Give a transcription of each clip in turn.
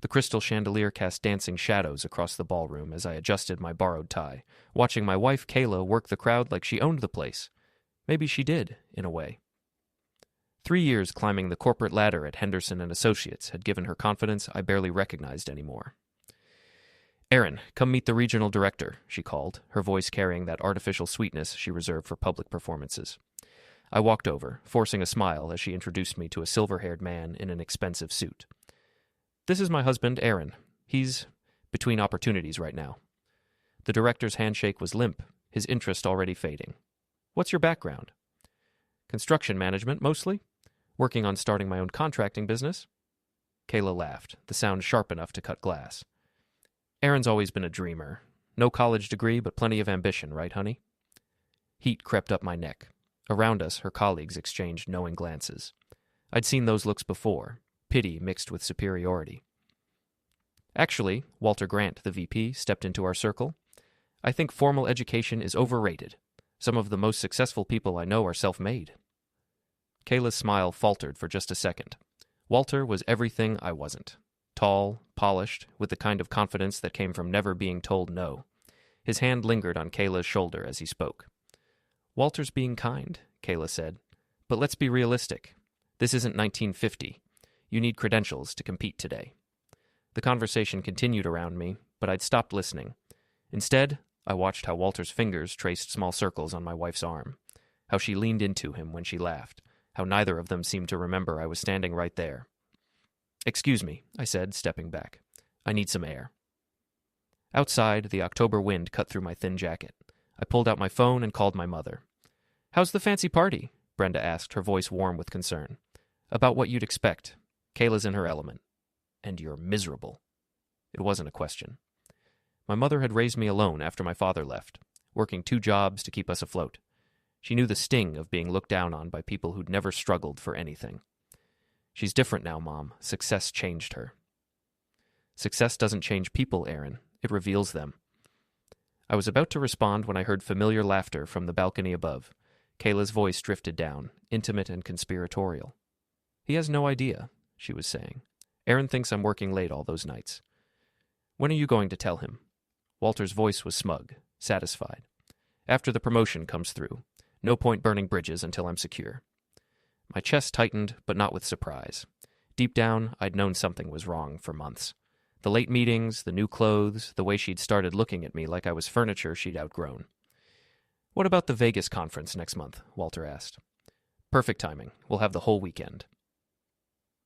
The crystal chandelier cast dancing shadows across the ballroom as I adjusted my borrowed tie, watching my wife Kayla work the crowd like she owned the place. Maybe she did, in a way. 3 years climbing the corporate ladder at Henderson Associates had given her confidence I barely recognized anymore. "Aaron, come meet the regional director," she called, her voice carrying that artificial sweetness she reserved for public performances. I walked over, forcing a smile as she introduced me to a silver-haired man in an expensive suit. "This is my husband, Aaron. He's between opportunities right now." The director's handshake was limp, his interest already fading. "What's your background?" "Construction management, mostly. Working on starting my own contracting business." Kayla laughed, the sound sharp enough to cut glass. "Aaron's always been a dreamer. No college degree, but plenty of ambition, right, honey?" Heat crept up my neck. Around us, her colleagues exchanged knowing glances. I'd seen those looks before, pity mixed with superiority. "Actually," Walter Grant, the VP, stepped into our circle, "I think formal education is overrated. Some of the most successful people I know are self-made." Kayla's smile faltered for just a second. Walter was everything I wasn't. Tall, polished, with the kind of confidence that came from never being told no. His hand lingered on Kayla's shoulder as he spoke. "Walter's being kind," Kayla said. "But let's be realistic. This isn't 1950. You need credentials to compete today." The conversation continued around me, but I'd stopped listening. Instead, I watched how Walter's fingers traced small circles on my wife's arm, how she leaned into him when she laughed, how neither of them seemed to remember I was standing right there. "Excuse me," I said, stepping back. "I need some air." Outside, the October wind cut through my thin jacket. I pulled out my phone and called my mother. "How's the fancy party?" Brenda asked, her voice warm with concern. "About what you'd expect. Kayla's in her element. And you're miserable." It wasn't a question. My mother had raised me alone after my father left, working 2 jobs to keep us afloat. She knew the sting of being looked down on by people who'd never struggled for anything. "She's different now, Mom. Success changed her." "Success doesn't change people, Aaron. It reveals them." I was about to respond when I heard familiar laughter from the balcony above. Kayla's voice drifted down, intimate and conspiratorial. "He has no idea," she was saying. "Aaron thinks I'm working late all those nights." "When are you going to tell him?" Walter's voice was smug, satisfied. "After the promotion comes through. No point burning bridges until I'm secure." My chest tightened, but not with surprise. Deep down, I'd known something was wrong for months. The late meetings, the new clothes, the way she'd started looking at me like I was furniture she'd outgrown. "What about the Vegas conference next month?" Walter asked. "Perfect timing. We'll have the whole weekend."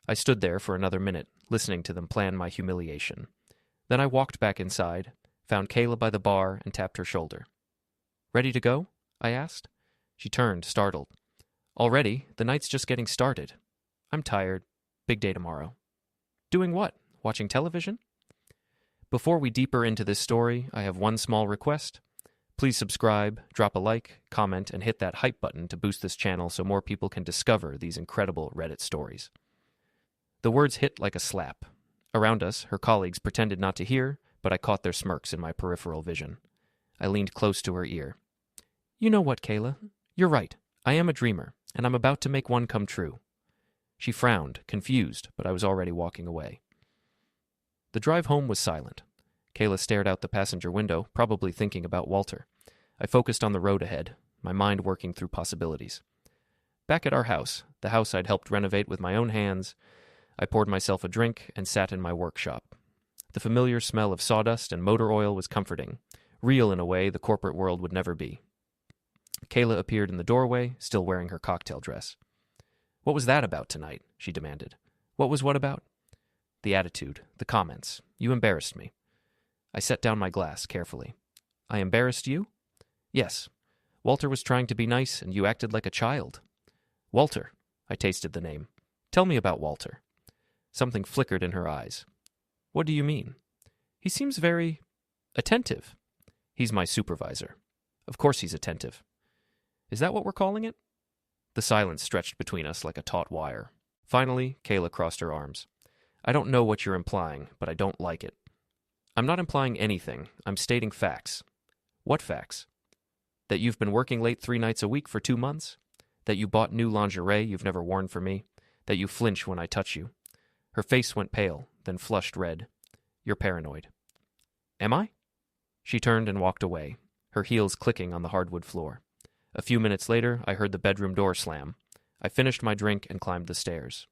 I stood there for another minute, listening to them plan my humiliation. Then I walked back inside, found Kayla by the bar, and tapped her shoulder. "Ready to go?" I asked. She turned, startled. "Already? The night's just getting started." "I'm tired. Big day tomorrow." "Doing what? Watching television?" Before we deeper into this story, I have one small request. Please subscribe, drop a like, comment, and hit that hype button to boost this channel so more people can discover these incredible Reddit stories. The words hit like a slap. Around us, her colleagues pretended not to hear, but I caught their smirks in my peripheral vision. I leaned close to her ear. "You know what, Kayla? You're right. I am a dreamer, and I'm about to make one come true." She frowned, confused, but I was already walking away. The drive home was silent. Kayla stared out the passenger window, probably thinking about Walter. I focused on the road ahead, my mind working through possibilities. Back at our house, the house I'd helped renovate with my own hands, I poured myself a drink and sat in my workshop. The familiar smell of sawdust and motor oil was comforting, real in a way the corporate world would never be. Kayla appeared in the doorway, still wearing her cocktail dress. "What was that about tonight?" she demanded. "What was what about?" "The attitude, the comments. You embarrassed me." I set down my glass carefully. "I embarrassed you?" "Yes. Walter was trying to be nice, and you acted like a child." "Walter." I tasted the name. "Tell me about Walter." Something flickered in her eyes. "What do you mean?" "He seems very attentive." "He's my supervisor. Of course he's attentive." "Is that what we're calling it?" The silence stretched between us like a taut wire. Finally, Kayla crossed her arms. "I don't know what you're implying, but I don't like it." "I'm not implying anything. I'm stating facts." "What facts?" "That you've been working late 3 nights a week for 2 months? That you bought new lingerie you've never worn for me? That you flinch when I touch you?" Her face went pale, then flushed red. "You're paranoid." "Am I?" She turned and walked away, her heels clicking on the hardwood floor. A few minutes later, I heard the bedroom door slam. I finished my drink and climbed the stairs.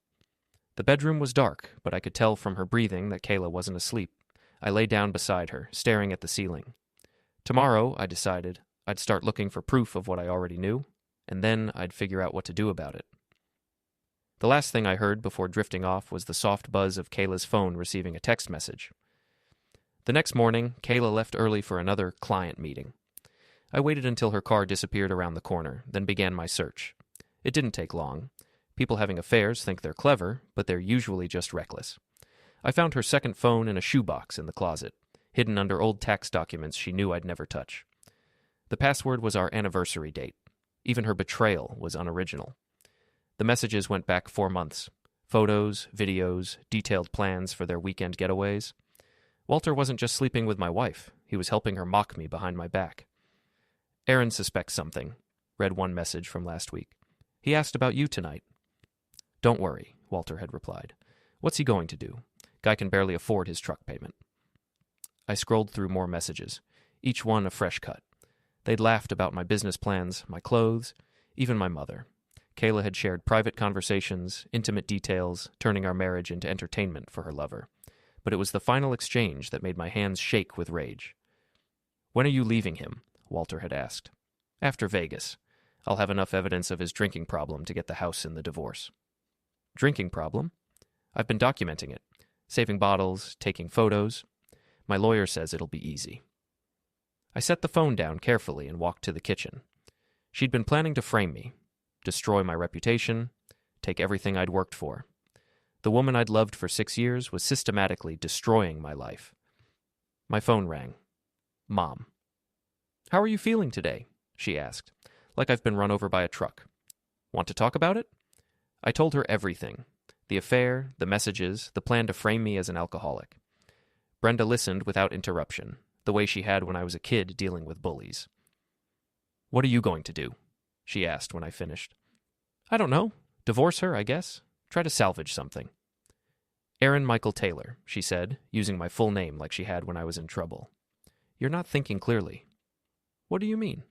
The bedroom was dark, but I could tell from her breathing that Kayla wasn't asleep. I lay down beside her, staring at the ceiling. Tomorrow, I decided, I'd start looking for proof of what I already knew, and then I'd figure out what to do about it. The last thing I heard before drifting off was the soft buzz of Kayla's phone receiving a text message. The next morning, Kayla left early for another client meeting. I waited until her car disappeared around the corner, then began my search. It didn't take long. People having affairs think they're clever, but they're usually just reckless. I found her second phone in a shoebox in the closet, hidden under old tax documents she knew I'd never touch. The password was our anniversary date. Even her betrayal was unoriginal. The messages went back 4 months. Photos, videos, detailed plans for their weekend getaways. Walter wasn't just sleeping with my wife. He was helping her mock me behind my back. "Aaron suspects something," read one message from last week. "He asked about you tonight." "Don't worry," Walter had replied. "What's he going to do? Guy can barely afford his truck payment." I scrolled through more messages, each one a fresh cut. They'd laughed about my business plans, my clothes, even my mother. Kayla had shared private conversations, intimate details, turning our marriage into entertainment for her lover. But it was the final exchange that made my hands shake with rage. "When are you leaving him?" Walter had asked. "After Vegas. I'll have enough evidence of his drinking problem to get the house in the divorce." "Drinking problem?" "I've been documenting it, saving bottles, taking photos. My lawyer says it'll be easy." I set the phone down carefully and walked to the kitchen. She'd been planning to frame me, destroy my reputation, take everything I'd worked for. The woman I'd loved for 6 years was systematically destroying my life. My phone rang. Mom. "How are you feeling today?" she asked, like I've been run over by a truck. "Want to talk about it?" I told her everything. The affair, the messages, the plan to frame me as an alcoholic. Brenda listened without interruption, the way she had when I was a kid dealing with bullies. "What are you going to do?" she asked when I finished. "I don't know. Divorce her, I guess. Try to salvage something." "Aaron Michael Taylor," she said, using my full name like she had when I was in trouble. "You're not thinking clearly." "What do you mean?"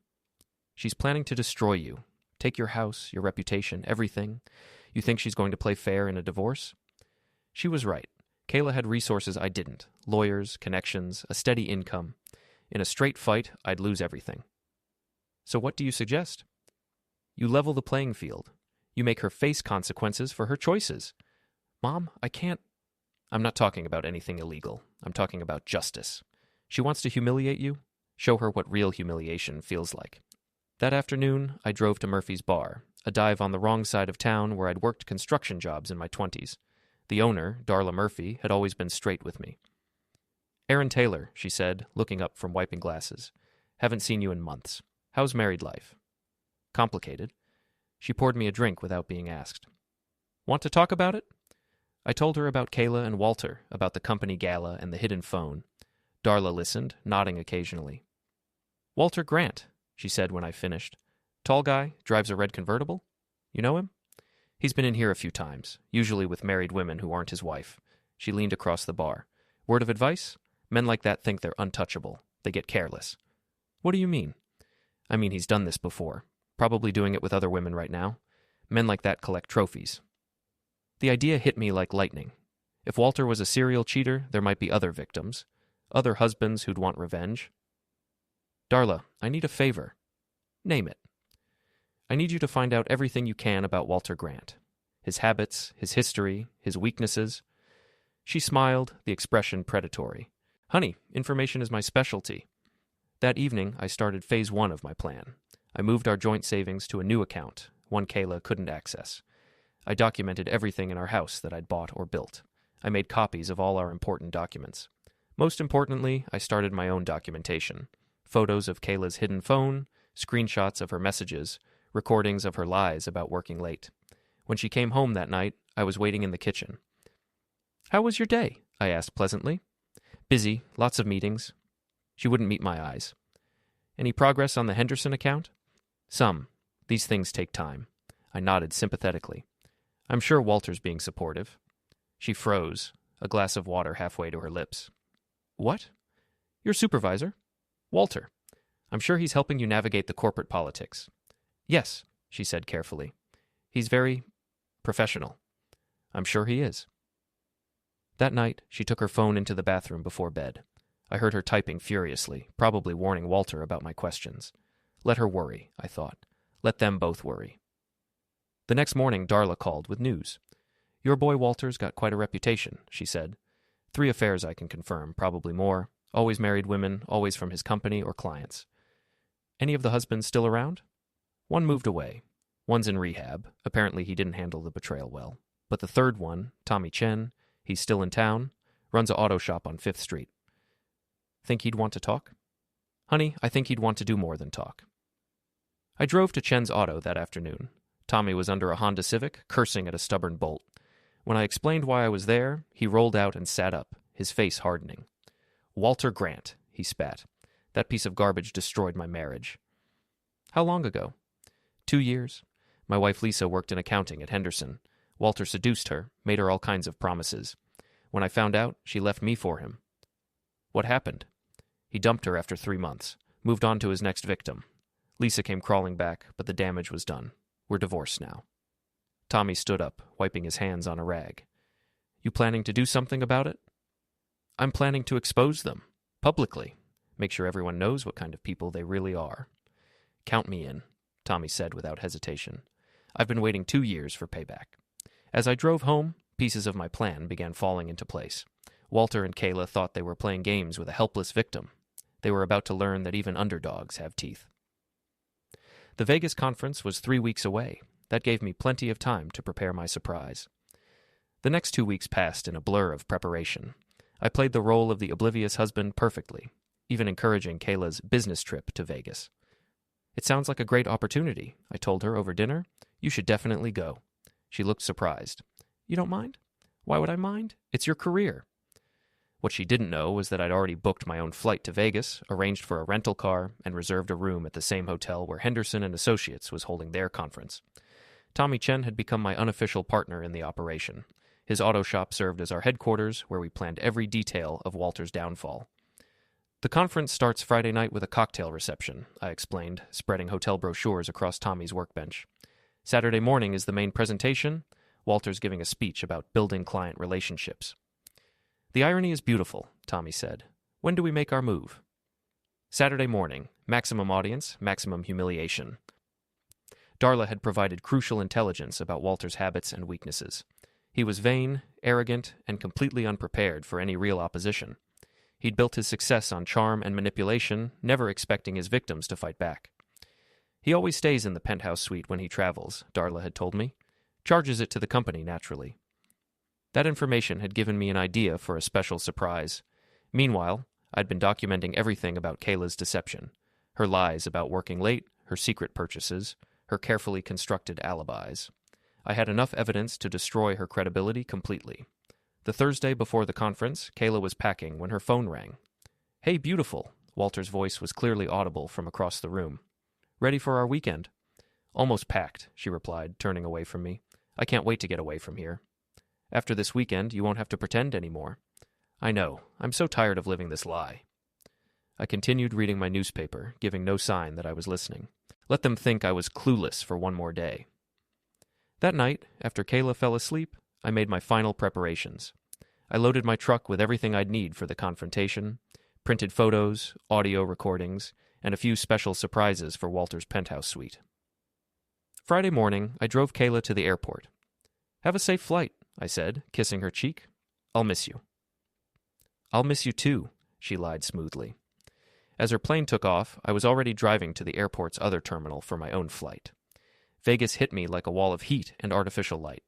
"She's planning to destroy you. Take your house, your reputation, everything. You think she's going to play fair in a divorce?" She was right. Kayla had resources I didn't. Lawyers, connections, a steady income. In a straight fight, I'd lose everything. "So what do you suggest?" "You level the playing field. You make her face consequences for her choices." "Mom, I can't." "I'm not talking about anything illegal. I'm talking about justice. She wants to humiliate you. Show her what real humiliation feels like." That afternoon, I drove to Murphy's Bar, a dive on the wrong side of town where I'd worked construction jobs in my 20s. The owner, Darla Murphy, had always been straight with me. "Aaron Taylor," she said, looking up from wiping glasses. "Haven't seen you in months. How's married life?" "Complicated." She poured me a drink without being asked. "Want to talk about it?" I told her about Kayla and Walter, about the company gala and the hidden phone. Darla listened, nodding occasionally. "Walter Grant," she said when I finished. "Tall guy, drives a red convertible. You know him?" "He's been in here a few times, usually with married women who aren't his wife." She leaned across the bar. "Word of advice? Men like that think they're untouchable. They get careless." "What do you mean?" "I mean he's done this before. Probably doing it with other women right now. Men like that collect trophies." The idea hit me like lightning. If Walter was a serial cheater, there might be other victims. Other husbands who'd want revenge. "Darla, I need a favor." "Name it." "I need you to find out everything you can about Walter Grant. His habits, his history, his weaknesses." She smiled, the expression predatory. "Honey, information is my specialty." That evening, I started phase 1 of my plan. I moved our joint savings to a new account, one Kayla couldn't access. I documented everything in our house that I'd bought or built. I made copies of all our important documents. Most importantly, I started my own documentation. Photos of Kayla's hidden phone, screenshots of her messages, recordings of her lies about working late. When she came home that night, I was waiting in the kitchen. "How was your day?" I asked pleasantly. "Busy, lots of meetings." She wouldn't meet my eyes. "Any progress on the Henderson account?" "Some. These things take time." I nodded sympathetically. "I'm sure Walter's being supportive." She froze. a glass of water halfway to her lips. What? Your supervisor? Walter. I'm sure he's helping you navigate the corporate politics. Yes, she said carefully. He's very professional. I'm sure he is. That night, she took her phone into the bathroom before bed. I heard her typing furiously, probably warning Walter about my questions. Let her worry, I thought. Let them both worry. The next morning, Darla called with news. Your boy Walter's got quite a reputation, she said. 3 affairs I can confirm, probably more. Always married women, always from his company or clients. Any of the husbands still around? One moved away. One's in rehab. Apparently he didn't handle the betrayal well. But the third one, Tommy Chen, he's still in town, runs an auto shop on 5th Street. Think he'd want to talk? Honey, I think he'd want to do more than talk. I drove to Chen's auto that afternoon. Tommy was under a Honda Civic, cursing at a stubborn bolt. When I explained why I was there, he rolled out and sat up, his face hardening. Walter Grant, he spat. That piece of garbage destroyed my marriage. How long ago? 2 years. My wife Lisa worked in accounting at Henderson. Walter seduced her, made her all kinds of promises. When I found out, she left me for him. What happened? He dumped her after 3 months, moved on to his next victim. Lisa came crawling back, but the damage was done. We're divorced now. Tommy stood up, wiping his hands on a rag. You planning to do something about it? I'm planning to expose them, publicly. Make sure everyone knows what kind of people they really are. Count me in, Tommy said without hesitation. I've been waiting 2 years for payback. As I drove home, pieces of my plan began falling into place. Walter and Kayla thought they were playing games with a helpless victim. They were about to learn that even underdogs have teeth. The Vegas conference was 3 weeks away. That gave me plenty of time to prepare my surprise. The next 2 weeks passed in a blur of preparation. I played the role of the oblivious husband perfectly, even encouraging Kayla's business trip to Vegas. It sounds like a great opportunity, I told her over dinner. You should definitely go. She looked surprised. You don't mind? Why would I mind? It's your career. What she didn't know was that I'd already booked my own flight to Vegas, arranged for a rental car, and reserved a room at the same hotel where Henderson Associates was holding their conference. Tommy Chen had become my unofficial partner in the operation. His auto shop served as our headquarters, where we planned every detail of Walter's downfall. The conference starts Friday night with a cocktail reception, I explained, spreading hotel brochures across Tommy's workbench. Saturday morning is the main presentation. Walter's giving a speech about building client relationships. The irony is beautiful, Tommy said. When do we make our move? Saturday morning. Maximum audience, maximum humiliation. Darla had provided crucial intelligence about Walter's habits and weaknesses. He was vain, arrogant, and completely unprepared for any real opposition. He'd built his success on charm and manipulation, never expecting his victims to fight back. He always stays in the penthouse suite when he travels, Darla had told me. Charges it to the company, naturally. That information had given me an idea for a special surprise. Meanwhile, I'd been documenting everything about Kayla's deception. Her lies about working late, her secret purchases, her carefully constructed alibis. I had enough evidence to destroy her credibility completely. The Thursday before the conference, Kayla was packing when her phone rang. Hey, beautiful, Walter's voice was clearly audible from across the room. Ready for our weekend? Almost packed, she replied, turning away from me. I can't wait to get away from here. After this weekend, you won't have to pretend anymore. I know. I'm so tired of living this lie. I continued reading my newspaper, giving no sign that I was listening. Let them think I was clueless for one more day. That night, after Kayla fell asleep, I made my final preparations. I loaded my truck with everything I'd need for the confrontation, printed photos, audio recordings, and a few special surprises for Walter's penthouse suite. Friday morning, I drove Kayla to the airport. Have a safe flight, I said, kissing her cheek. I'll miss you. I'll miss you too, she lied smoothly. As her plane took off, I was already driving to the airport's other terminal for my own flight. Vegas hit me like a wall of heat and artificial light.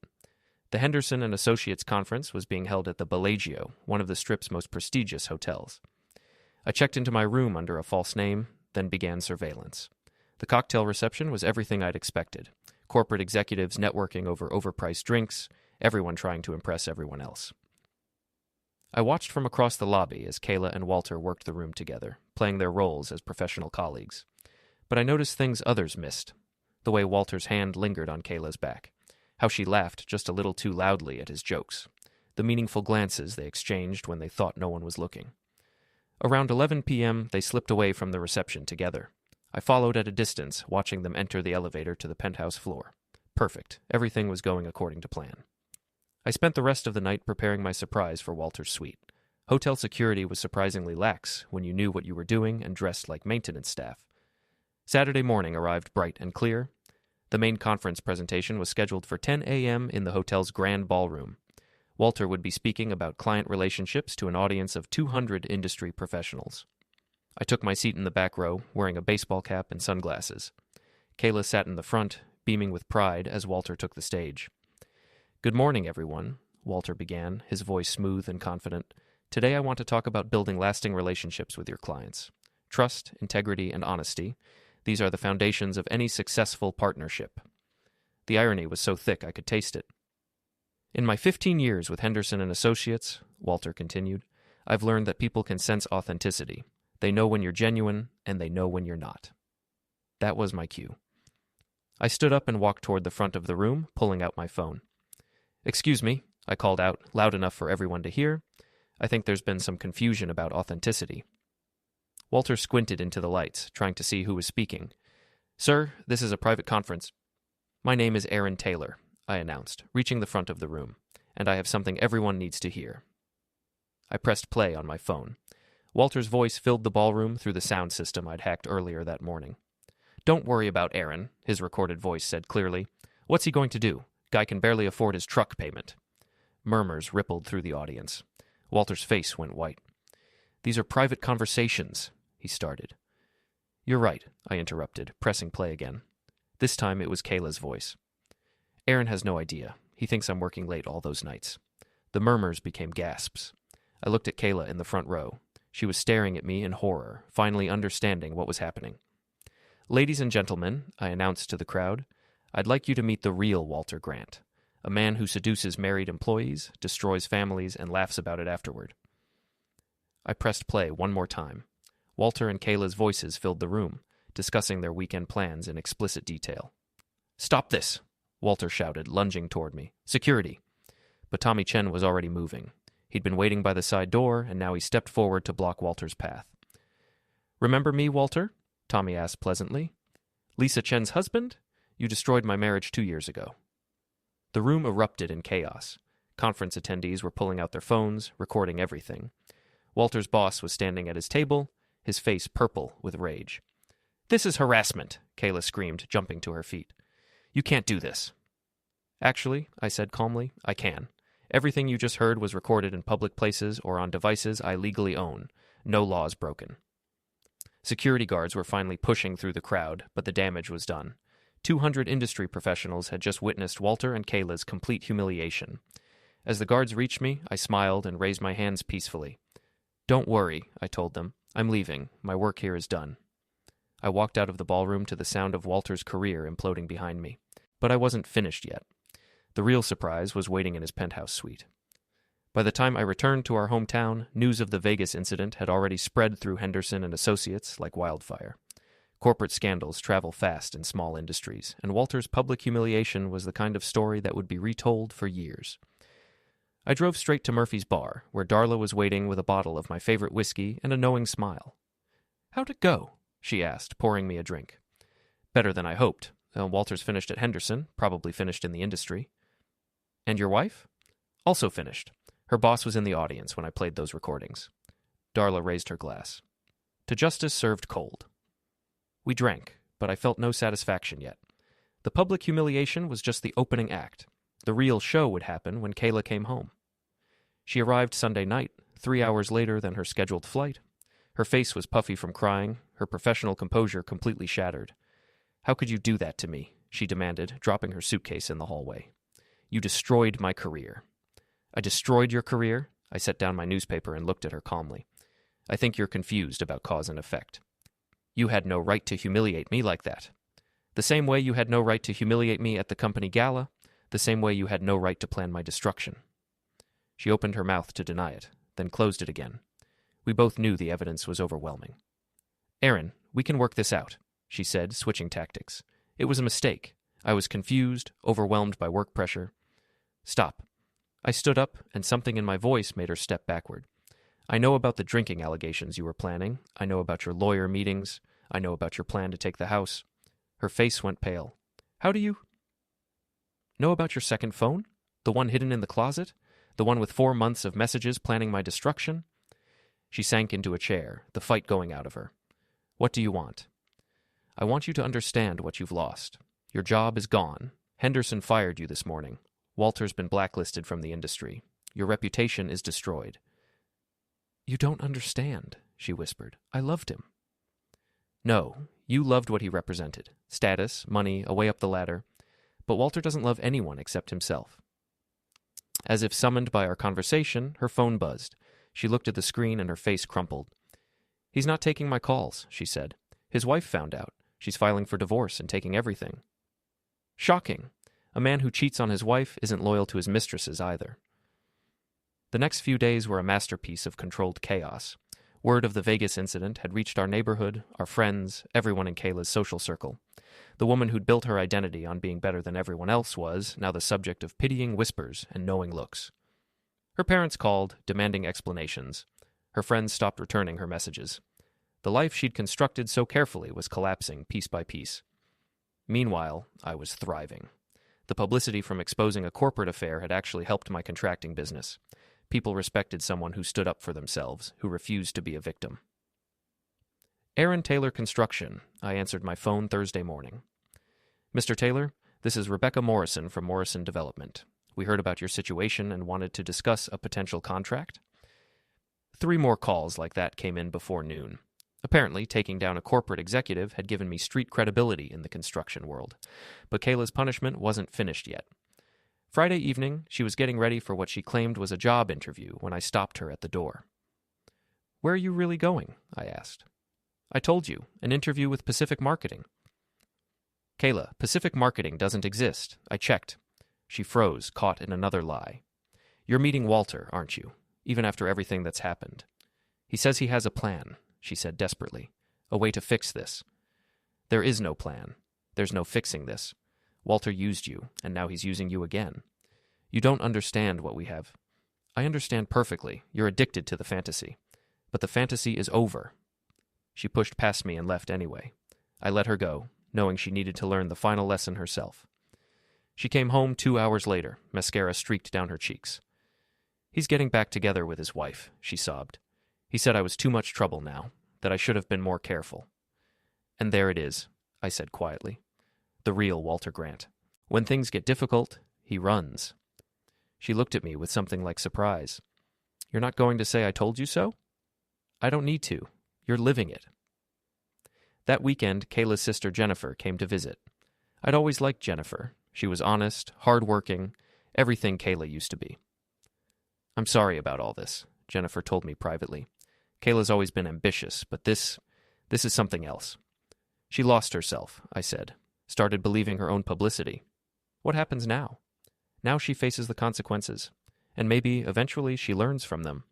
The Henderson Associates conference was being held at the Bellagio, one of the Strip's most prestigious hotels. I checked into my room under a false name, then began surveillance. The cocktail reception was everything I'd expected. Corporate executives networking over overpriced drinks, everyone trying to impress everyone else. I watched from across the lobby as Kayla and Walter worked the room together, playing their roles as professional colleagues. But I noticed things others missed. The way Walter's hand lingered on Kayla's back. How she laughed just a little too loudly at his jokes. the meaningful glances they exchanged when they thought no one was looking. Around 11 p.m., they slipped away from the reception together. I followed at a distance, watching them enter the elevator to the penthouse floor. Perfect. Everything was going according to plan. I spent the rest of the night preparing my surprise for Walter's suite. Hotel security was surprisingly lax when you knew what you were doing and dressed like maintenance staff. Saturday morning arrived bright and clear. The main conference presentation was scheduled for 10 a.m. in the hotel's grand ballroom. Walter would be speaking about client relationships to an audience of 200 industry professionals. I took my seat in the back row, wearing a baseball cap and sunglasses. Kayla sat in the front, beaming with pride as Walter took the stage. "Good morning, everyone," Walter began, his voice smooth and confident. "Today I want to talk about building lasting relationships with your clients. Trust, integrity, and honesty. These are the foundations of any successful partnership." The irony was so thick I could taste it. "In my 15 years with Henderson Associates," Walter continued, "I've learned that people can sense authenticity. They know when you're genuine, and they know when you're not." That was my cue. I stood up and walked toward the front of the room, pulling out my phone. "Excuse me," I called out, loud enough for everyone to hear. "I think there's been some confusion about authenticity." Walter squinted into the lights, trying to see who was speaking. "Sir, this is a private conference." "My name is Aaron Taylor," I announced, reaching the front of the room, "and I have something everyone needs to hear." I pressed play on my phone. Walter's voice filled the ballroom through the sound system I'd hacked earlier that morning. "Don't worry about Aaron," his recorded voice said clearly. "What's he going to do? Guy can barely afford his truck payment." Murmurs rippled through the audience. Walter's face went white. "These are private conversations," he started. "You're right," I interrupted, pressing play again. This time it was Kayla's voice. "Aaron has no idea. He thinks I'm working late all those nights." The murmurs became gasps. I looked at Kayla in the front row. She was staring at me in horror, finally understanding what was happening. "Ladies and gentlemen," I announced to the crowd, "I'd like you to meet the real Walter Grant, a man who seduces married employees, destroys families, and laughs about it afterward." I pressed play one more time. Walter and Kayla's voices filled the room, discussing their weekend plans in explicit detail. "Stop this!" Walter shouted, lunging toward me. "Security!" But Tommy Chen was already moving. He'd been waiting by the side door, and now he stepped forward to block Walter's path. "Remember me, Walter?" Tommy asked pleasantly. "Lisa Chen's husband? You destroyed my marriage 2 years ago." The room erupted in chaos. Conference attendees were pulling out their phones, recording everything. Walter's boss was standing at his table, his face purple with rage. "This is harassment," Kayla screamed, jumping to her feet. "You can't do this." "Actually," I said calmly, "I can. Everything you just heard was recorded in public places or on devices I legally own. No laws broken." Security guards were finally pushing through the crowd, but the damage was done. 200 industry professionals had just witnessed Walter and Kayla's complete humiliation. As the guards reached me, I smiled and raised my hands peacefully. "Don't worry," I told them. "I'm leaving. My work here is done." I walked out of the ballroom to the sound of Walter's career imploding behind me. But I wasn't finished yet. The real surprise was waiting in his penthouse suite. By the time I returned to our hometown, news of the Vegas incident had already spread through Henderson and Associates like wildfire. Corporate scandals travel fast in small industries, and Walter's public humiliation was the kind of story that would be retold for years. I drove straight to Murphy's bar, where Darla was waiting with a bottle of my favorite whiskey and a knowing smile. "How'd it go?" she asked, pouring me a drink. "Better than I hoped. Walter's finished at Henderson, probably finished in the industry." "And your wife?" "Also finished. Her boss was in the audience when I played those recordings." Darla raised her glass. "To justice served cold." We drank, but I felt no satisfaction yet. The public humiliation was just the opening act. The real show would happen when Kayla came home. She arrived Sunday night, 3 hours later than her scheduled flight. Her face was puffy from crying, her professional composure completely shattered. "How could you do that to me?" she demanded, dropping her suitcase in the hallway. "You destroyed my career." "I destroyed your career?" I set down my newspaper and looked at her calmly. "I think you're confused about cause and effect. You had no right to humiliate me like that. The same way you had no right to humiliate me at the company gala, the same way you had no right to plan my destruction." She opened her mouth to deny it, then closed it again. We both knew the evidence was overwhelming. "Aaron, we can work this out," she said, switching tactics. "It was a mistake. I was confused, overwhelmed by work pressure." "Stop." I stood up, and something in my voice made her step backward. I know about the drinking allegations you were planning. I know about your lawyer meetings. I know about your plan to take the house. Her face went pale. How do you know about your second phone? The one hidden in the closet? The one with 4 months of messages planning my destruction? She sank into a chair, the fight going out of her. What do you want? I want you to understand what you've lost. Your job is gone. Henderson fired you this morning. Walter's been blacklisted from the industry. Your reputation is destroyed. You don't understand, she whispered. I loved him. No, you loved what he represented. Status, money, a way up the ladder. But Walter doesn't love anyone except himself. As if summoned by our conversation, her phone buzzed. She looked at the screen and her face crumpled. He's not taking my calls, she said. His wife found out. She's filing for divorce and taking everything. Shocking. A man who cheats on his wife isn't loyal to his mistresses either. The next few days were a masterpiece of controlled chaos. Word of the Vegas incident had reached our neighborhood, our friends, everyone in Kayla's social circle. The woman who'd built her identity on being better than everyone else was now the subject of pitying whispers and knowing looks. Her parents called, demanding explanations. Her friends stopped returning her messages. The life she'd constructed so carefully was collapsing piece by piece. Meanwhile, I was thriving. The publicity from exposing a corporate affair had actually helped my contracting business. People respected someone who stood up for themselves, who refused to be a victim. Aaron Taylor Construction, I answered my phone Thursday morning. Mr. Taylor, this is Rebecca Morrison from Morrison Development. We heard about your situation and wanted to discuss a potential contract. 3 more calls like that came in before noon. Apparently, taking down a corporate executive had given me street credibility in the construction world. But Kayla's punishment wasn't finished yet. Friday evening, she was getting ready for what she claimed was a job interview when I stopped her at the door. Where are you really going? I asked. I told you, an interview with Pacific Marketing. Kayla, Pacific Marketing doesn't exist. I checked. She froze, caught in another lie. You're meeting Walter, aren't you? Even after everything that's happened. He says he has a plan, she said desperately. A way to fix this. There is no plan. There's no fixing this. Walter used you, and now he's using you again. You don't understand what we have. I understand perfectly. You're addicted to the fantasy. But the fantasy is over. She pushed past me and left anyway. I let her go, knowing she needed to learn the final lesson herself. She came home 2 hours later, mascara streaked down her cheeks. He's getting back together with his wife, she sobbed. He said I was too much trouble now, that I should have been more careful. And there it is, I said quietly. The real Walter Grant. When things get difficult, he runs. She looked at me with something like surprise. You're not going to say I told you so? I don't need to. You're living it. That weekend, Kayla's sister Jennifer came to visit. I'd always liked Jennifer. She was honest, hard-working, everything Kayla used to be. I'm sorry about all this, Jennifer told me privately. Kayla's always been ambitious, but this is something else. She lost herself, I said. Started believing her own publicity. What happens now? Now she faces the consequences, and maybe, eventually, she learns from them.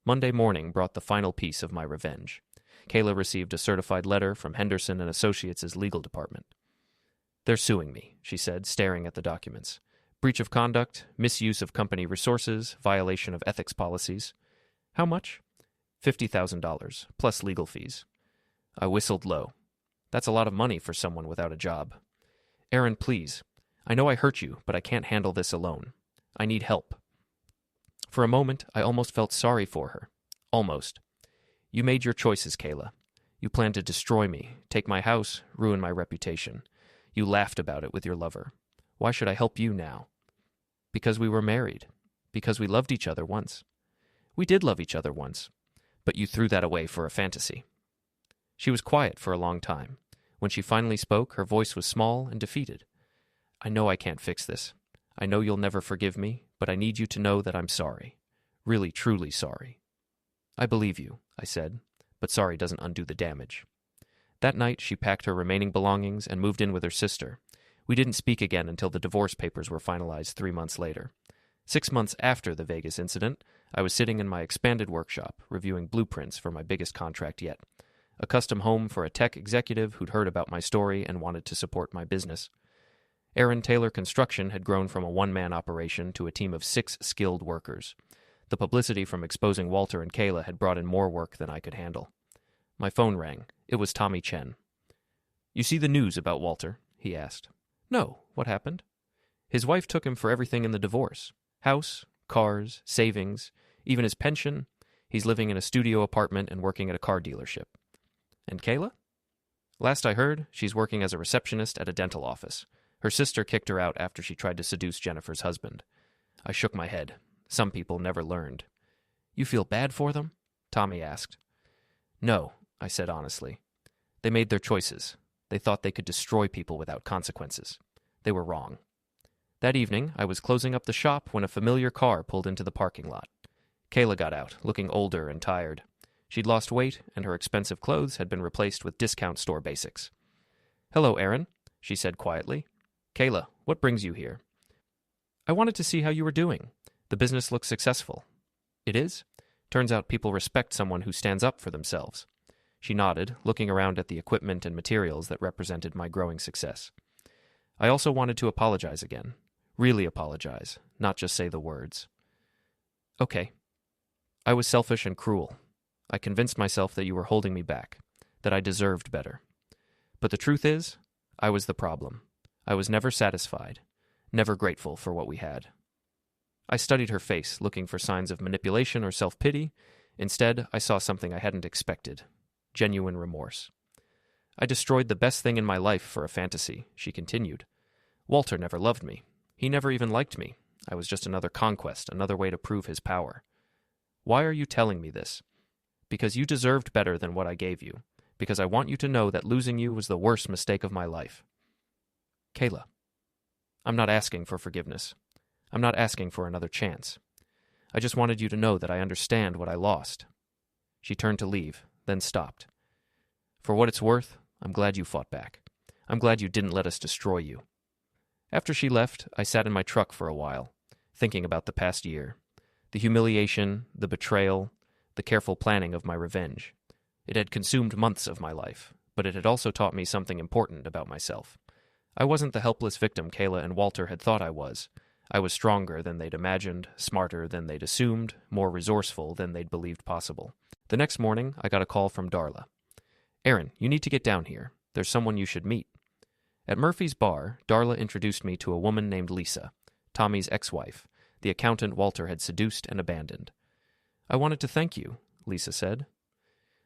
Monday morning brought the final piece of my revenge. Kayla received a certified letter from Henderson Associates' legal department. They're suing me, she said, staring at the documents. Breach of conduct, misuse of company resources, violation of ethics policies. How much? $50,000, plus legal fees. I whistled low. That's a lot of money for someone without a job. Aaron, please. I know I hurt you, but I can't handle this alone. I need help. For a moment, I almost felt sorry for her. Almost. You made your choices, Kayla. You planned to destroy me, take my house, ruin my reputation. You laughed about it with your lover. Why should I help you now? Because we were married. Because we loved each other once. We did love each other once. But you threw that away for a fantasy. She was quiet for a long time. When she finally spoke, her voice was small and defeated. I know I can't fix this. I know you'll never forgive me, but I need you to know that I'm sorry. Really, truly sorry. I believe you, I said, but sorry doesn't undo the damage. That night, she packed her remaining belongings and moved in with her sister. We didn't speak again until the divorce papers were finalized 3 months later. 6 months after the Vegas incident, I was sitting in my expanded workshop, reviewing blueprints for my biggest contract yet. A custom home for a tech executive who'd heard about my story and wanted to support my business. Aaron Taylor Construction had grown from a one-man operation to a team of 6 skilled workers. The publicity from exposing Walter and Kayla had brought in more work than I could handle. My phone rang. It was Tommy Chen. "You see the news about Walter?" he asked. "No. What happened?" "His wife took him for everything in the divorce. House, cars, savings, even his pension. He's living in a studio apartment and working at a car dealership." "And Kayla?" "Last I heard, she's working as a receptionist at a dental office. Her sister kicked her out after she tried to seduce Jennifer's husband." I shook my head. Some people never learned. "You feel bad for them?" Tommy asked. "No," I said honestly. "They made their choices. They thought they could destroy people without consequences. They were wrong." That evening, I was closing up the shop when a familiar car pulled into the parking lot. Kayla got out, looking older and tired. She'd lost weight, and her expensive clothes had been replaced with discount store basics. "Hello, Aaron," she said quietly. "Kayla, what brings you here?" "I wanted to see how you were doing. The business looks successful." "It is? Turns out people respect someone who stands up for themselves." She nodded, looking around at the equipment and materials that represented my growing success. "I also wanted to apologize again. Really apologize, not just say the words." "Okay. I was selfish and cruel. I convinced myself that you were holding me back, that I deserved better. But the truth is, I was the problem. I was never satisfied, never grateful for what we had." I studied her face, looking for signs of manipulation or self-pity. Instead, I saw something I hadn't expected: genuine remorse. "I destroyed the best thing in my life for a fantasy," she continued. "Walter never loved me. He never even liked me. I was just another conquest, another way to prove his power. Why are you telling me this? Because you deserved better than what I gave you. Because I want you to know that losing you was the worst mistake of my life." "Kayla, I'm not asking for forgiveness. I'm not asking for another chance. I just wanted you to know that I understand what I lost." She turned to leave, then stopped. "For what it's worth, I'm glad you fought back. I'm glad you didn't let us destroy you." After she left, I sat in my truck for a while, thinking about the past year. The humiliation, the betrayal, the careful planning of my revenge. It had consumed months of my life, but it had also taught me something important about myself. I wasn't the helpless victim Kayla and Walter had thought I was. I was stronger than they'd imagined, smarter than they'd assumed, more resourceful than they'd believed possible. The next morning, I got a call from Darla. "Aaron, you need to get down here. There's someone you should meet." At Murphy's bar, Darla introduced me to a woman named Lisa, Tommy's ex-wife, the accountant Walter had seduced and abandoned. "I wanted to thank you," Lisa said.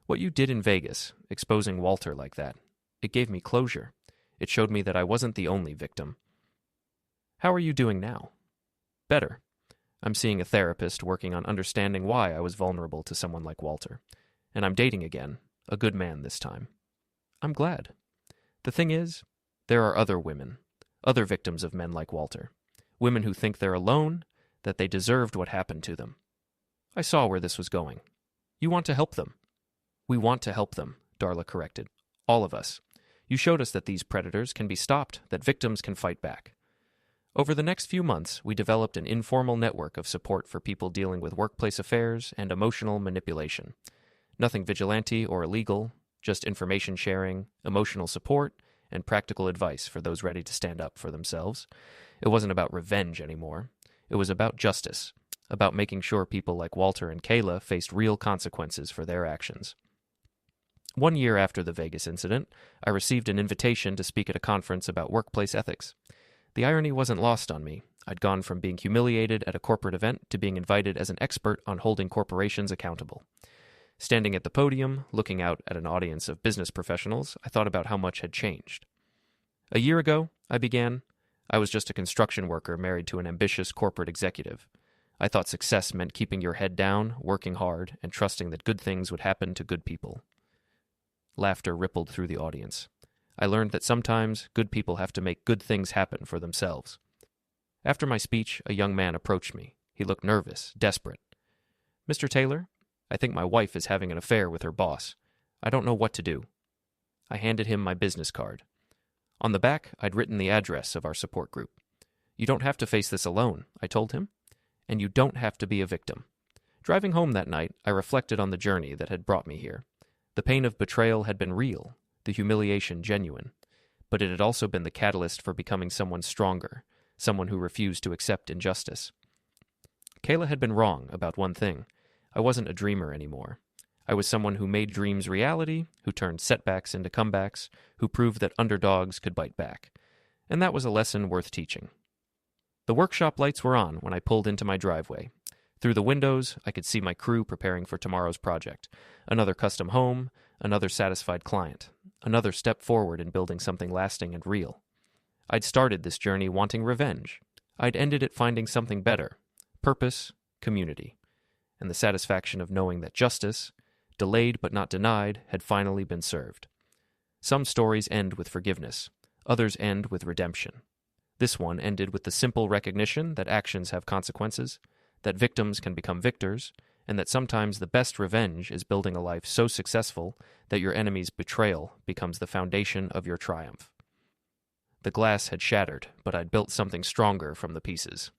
"What you did in Vegas, exposing Walter like that, it gave me closure. It showed me that I wasn't the only victim." "How are you doing now?" "Better. I'm seeing a therapist working on understanding why I was vulnerable to someone like Walter. And I'm dating again, a good man this time." "I'm glad. The thing is, there are other women, other victims of men like Walter. Women who think they're alone, that they deserved what happened to them." I saw where this was going. "You want to help them." "We want to help them," Darla corrected. "All of us. You showed us that these predators can be stopped, that victims can fight back." Over the next few months, we developed an informal network of support for people dealing with workplace affairs and emotional manipulation. Nothing vigilante or illegal, just information sharing, emotional support, and practical advice for those ready to stand up for themselves. It wasn't about revenge anymore. It was about justice, about making sure people like Walter and Kayla faced real consequences for their actions. 1 year after the Vegas incident, I received an invitation to speak at a conference about workplace ethics. The irony wasn't lost on me. I'd gone from being humiliated at a corporate event to being invited as an expert on holding corporations accountable. Standing at the podium, looking out at an audience of business professionals, I thought about how much had changed. "A year ago," I began, "I was just a construction worker married to an ambitious corporate executive. I thought success meant keeping your head down, working hard, and trusting that good things would happen to good people." Laughter rippled through the audience. I learned that sometimes good people have to make good things happen for themselves. After my speech, a young man approached me. He looked nervous, desperate. "Mr. Taylor, I think my wife is having an affair with her boss. I don't know what to do." I handed him my business card. On the back, I'd written the address of our support group. "You don't have to face this alone," I told him. "And you don't have to be a victim." Driving home that night, I reflected on the journey that had brought me here. The pain of betrayal had been real, the humiliation genuine. but it had also been the catalyst for becoming someone stronger, someone who refused to accept injustice. Kayla had been wrong about one thing. I wasn't a dreamer anymore. I was someone who made dreams reality, who turned setbacks into comebacks, who proved that underdogs could bite back. And that was a lesson worth teaching. The workshop lights were on when I pulled into my driveway. Through the windows, I could see my crew preparing for tomorrow's project. Another custom home, another satisfied client, another step forward in building something lasting and real. I'd started this journey wanting revenge. I'd ended it finding something better: purpose, community, and the satisfaction of knowing that justice, delayed but not denied, had finally been served. Some stories end with forgiveness. Others end with redemption. This one ended with the simple recognition that actions have consequences, that victims can become victors, and that sometimes the best revenge is building a life so successful that your enemy's betrayal becomes the foundation of your triumph. The glass had shattered, but I'd built something stronger from the pieces.